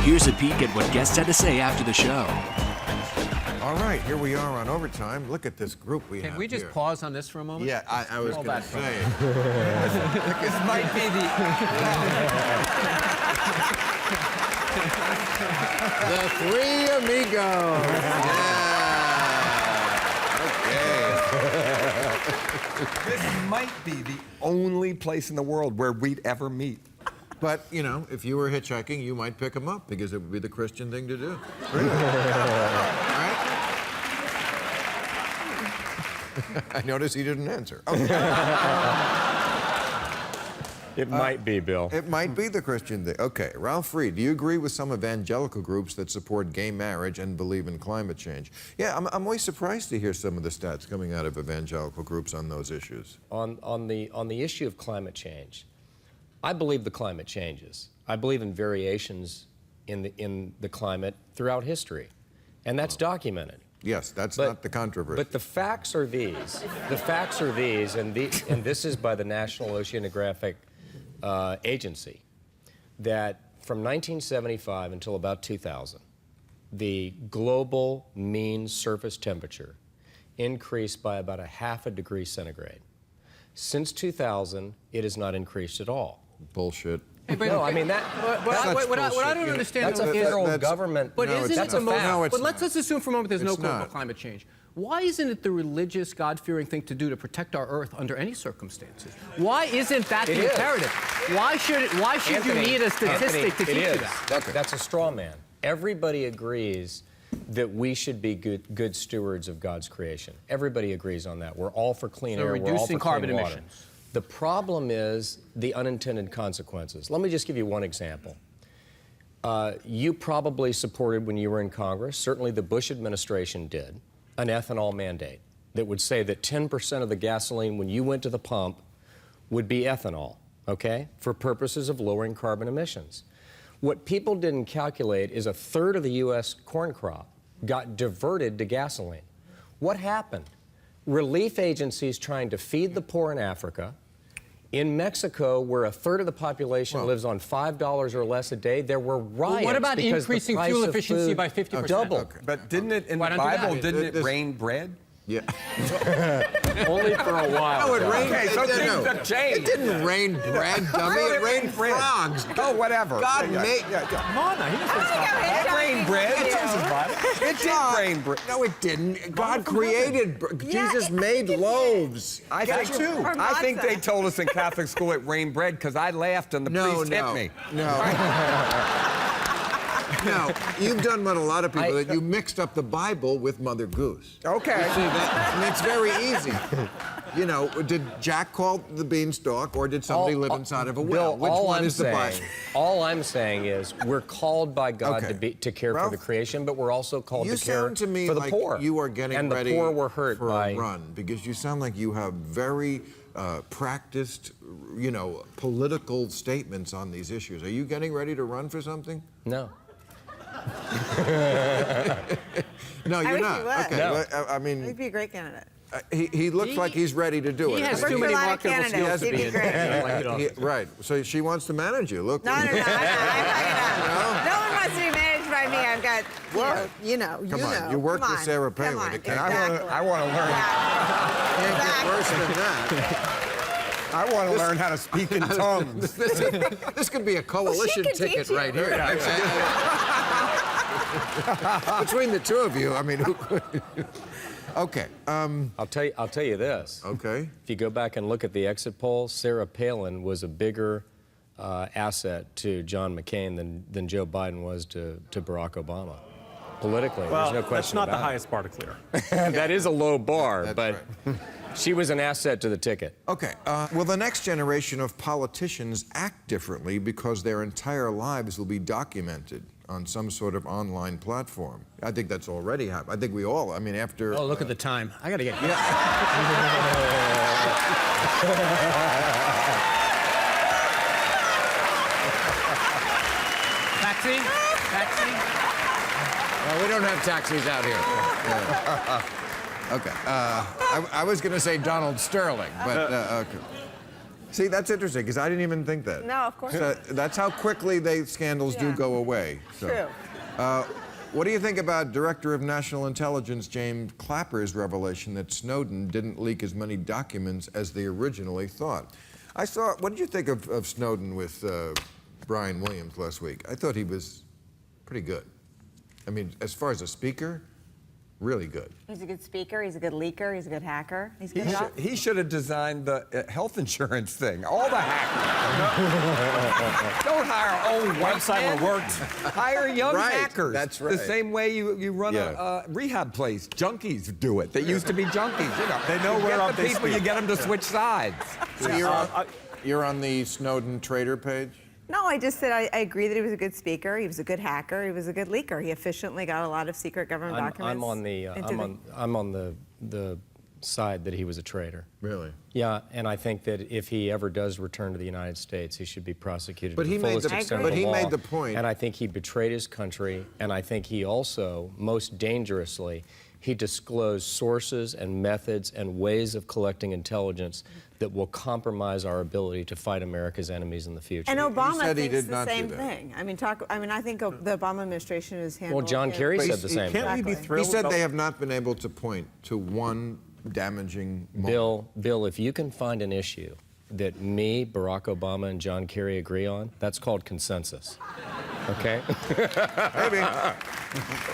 Here's a peek at what guests had to say after the show. All right, here we are on overtime. Look at this group we have. Can we just here. pause on this for a moment? Yeah, I was going to say. This might be The Three Amigos. Yeah. Okay. This might be the only place in the world where we'd ever meet. But, you know, if you were hitchhiking, you might pick them up because it would be the Christian thing to do. Right? I noticed he didn't answer. Okay. It might be, Bill. It might be the Christian thing. Okay, Ralph Reed, do you agree with some evangelical groups that support gay marriage and believe in climate change? Yeah, I'm always surprised to hear some of the stats coming out of evangelical groups on those issues. On the issue of climate change, I believe the climate changes. I believe in variations in the climate throughout history, and that's documented. Yes, that's not the controversy. But the facts are these. The facts are these, and this is by the National Oceanographic Agency, that from 1975 until about 2000, the global mean surface temperature increased by about 0.5 degree centigrade. Since 2000, it has not increased at all. Bullshit. No, I mean that. What I don't understand That's a federal government. But no, isn't that's it the a fact. most? But let's assume for a moment there's no It's global not. climate change. Why isn't it the religious, God-fearing thing to do to protect our Earth under any circumstances? Why isn't that the imperative? Why should you need a statistic to keep you that? Okay. That's a straw man. Everybody agrees that we should be good stewards of God's creation. Everybody agrees on that. We're all for clean So air. We're all reducing for carbon clean water. emissions. The problem is the unintended consequences. Let me just give you one example. You probably supported, when you were in Congress, certainly the Bush administration did, an ethanol mandate that would say that 10% of the gasoline when you went to the pump would be ethanol, okay, for purposes of lowering carbon emissions. What people didn't calculate is 1/3 of the U.S. corn crop got diverted to gasoline. What happened? Relief agencies trying to feed the poor in Africa. In Mexico, where 1/3 of the population lives on $5 or less a day, there were riots. What about because increasing the price fuel of efficiency food by 50%? doubled. Okay. But didn't it, in Why the don't do Bible, that? didn't it This- rain bread? Yeah. Only for a while. No, it rained. Okay, so it, things no, have changed. It didn't rain bread, dummy. It rained bread. frogs. Oh, whatever. God Yeah, made. Come on now, he doesn't stop. It rained bread. It did rain bread. No, it didn't. God created. Jesus made loaves. I think they told us in Catholic school it rained bread because I laughed and the priest hit me. No, you've done what a lot of people that you mixed up the Bible with Mother Goose. Okay. See that? And it's very easy. You know, did Jack call the beanstalk, or did somebody live inside of a well? Bill, Which one is the Bible? All I'm saying is we're called by God to care Ralph, for the creation, but we're also called you to care sound to me for the like poor. you are getting and ready the poor were hurt for by a run, because you sound like you have very practiced, you know, political statements on these issues. Are you getting ready to run for something? No. No, you're wish not. you would. Okay, No. well, I mean, He'd be a great candidate. he looks like he's ready to do it. He has I've too worked many for a lot of marketable skills candidates. to He'd be be in great. elected office. Right. So she wants to manage you. Look. No, I'm not no one wants to be managed by me. I've got, you know. Come on, you worked with Sarah Palin. Come on, It can't- exactly. I want to learn. Can't get worse than that. I want to learn how to speak in tongues. This could be a coalition could ticket teach you. right here. Between the two of you, I mean, who could? Okay. I'll tell you this. Okay. If you go back and look at the exit polls, Sarah Palin was a bigger asset to John McCain than Joe Biden was to Barack Obama. Politically, Well, there's no question that's not the about highest bar to clear. it. That is a low bar, That's but she was an asset to the ticket. Okay. Will the next generation of politicians act differently because their entire lives will be documented on some sort of online platform? I think that's already happened. I think we all, I mean, after... Oh, look at the time. I gotta get. Taxi. Well, we don't have taxis out here. Yeah. Okay. I was going to say Donald Sterling, but okay. See, that's interesting, because I didn't even think that. No, of course So that's how quickly scandals do Yeah. go away. So. True. What do you think about Director of National Intelligence James Clapper's revelation that Snowden didn't leak as many documents as they originally thought? What did you think of Snowden with Brian Williams last week? I thought he was pretty good. I mean, as far as a speaker, really good. He's a good speaker. He's a good leaker. He's a good hacker. He's good. He should have designed the health insurance thing. All the hackers. Don't hire old white men. worked. Hire young Right, hackers. that's right. The same way you run a rehab place. Junkies do it. They used to be junkies. You know. They know you where get up the they people. speak. You get them to switch sides. So you're on the Snowden traitor page? No, I just said I agree that he was a good speaker. He was a good hacker. He was a good leaker. He efficiently got a lot of secret government documents. I'm on the side that he was a traitor. Really? Yeah, and I think that if he ever does return to the United States, he should be prosecuted But to he the made fullest the- extent but of the he law. made the point. And I think he betrayed his country, and I think he also, most dangerously, he disclosed sources and methods and ways of collecting intelligence that will compromise our ability to fight America's enemies in the future. And Obama said he thinks did the not do same that. thing. I mean, I think the Obama administration has handled. Well, John Kerry But said the same Can't thing. we be Exactly. thrilled? He said about- they have not been able to point to one damaging moment. Bill, if you can find an issue that me, Barack Obama, and John Kerry agree on, that's called consensus. Okay? Maybe.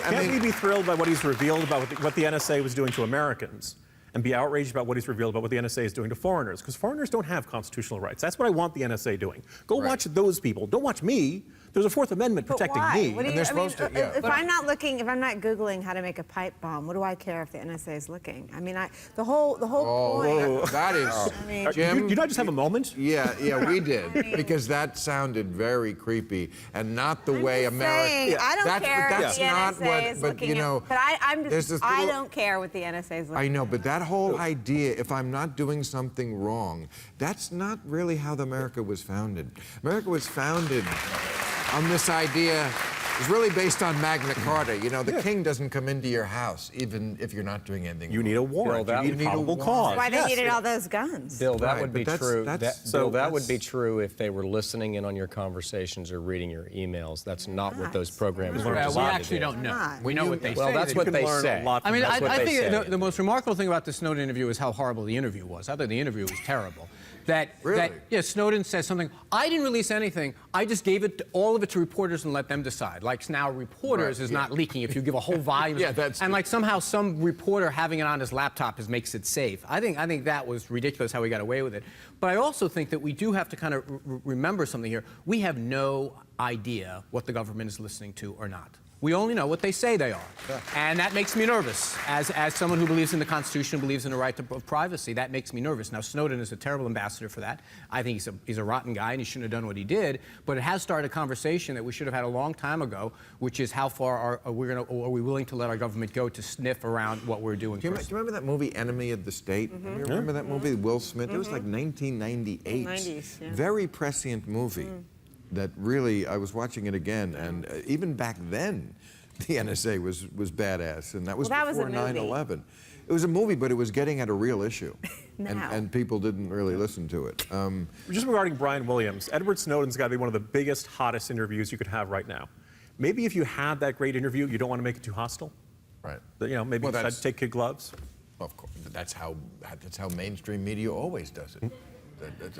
Can't we be thrilled by what he's revealed about what the NSA was doing to Americans and be outraged about what he's revealed about what the NSA is doing to foreigners? Because foreigners don't have constitutional rights. That's what I want the NSA doing. Go watch those people. Don't watch me. There's a Fourth Amendment But protecting why? me. What do And they're I mean, supposed to, yeah. If I'm not looking, if I'm not Googling how to make a pipe bomb, what do I care if the NSA is looking? I mean, the whole point. That is, I mean, Jim. You not just have a moment? Yeah, we did, because that sounded very creepy, and not the way just America. saying, I don't care if That's the not NSA what. is But looking you know, at. But I'm there's just. this I little- don't care what the NSA is looking. I know, but that whole idea, if I'm not doing something wrong, that's not really how America was founded. America was founded on this idea. It's really based on Magna Carta. You know, the king doesn't come into your house, even if you're not doing anything You wrong. need a warrant. that you would need need a probable warrant. cause. Why they Yes. needed all those guns? Bill, that Right, would be but true. that's- Bill, that would be true if they were listening in on your conversations or reading your emails. That's not what those programs were Well, we designed to actually do. don't know. Not. We know what they Well, say. that's They what do. they learn say. a lot I mean, That's what I they think say. the most remarkable thing about the Snowden interview is how horrible the interview was. I thought the interview was terrible. Really? Snowden says something. I didn't release anything. I just gave all of it to reporters and let them decide. Like now, reporters is not leaking if you give a whole volume. Yeah, that's and true. like somehow some reporter having it on his laptop makes it safe. I think that was ridiculous how we got away with it. But I also think that we do have to kind of remember something here. We have no idea what the government is listening to or not. We only know what they say they are. Yeah. And that makes me nervous. As someone who believes in the Constitution, believes in the right of privacy, that makes me nervous. Now, Snowden is a terrible ambassador for that. I think he's a rotten guy and he shouldn't have done what he did. But it has started a conversation that we should have had a long time ago, which is how far are we willing to let our government go to sniff around what we're doing? Do you remember that movie, Enemy of the State? You remember that movie, Will Smith? It was like 1998. 90s, yeah. Very prescient movie that really, I was watching it again, and even back then, the NSA was badass, and that was Well, that was a before movie. 9/11. It was a movie, but it was getting at a real issue, Now. and people didn't really listen to it. Just regarding Brian Williams, Edward Snowden's got to be one of the biggest, hottest interviews you could have right now. Maybe if you had that great interview, you don't want to make it too hostile. Right. You know, maybe Well, decide that's- to take kid gloves. Of course, that's how mainstream media always does it.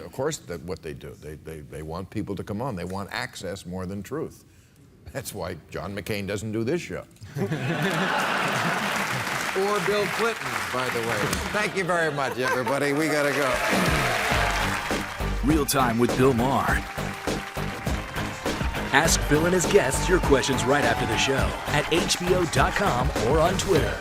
Of course, what they do, they want people to come on. They want access more than truth. That's why John McCain doesn't do this show. Or Bill Clinton, by the way. Thank you very much, everybody. We gotta go. Real Time with Bill Maher. Ask Bill and his guests your questions right after the show at HBO.com or on Twitter.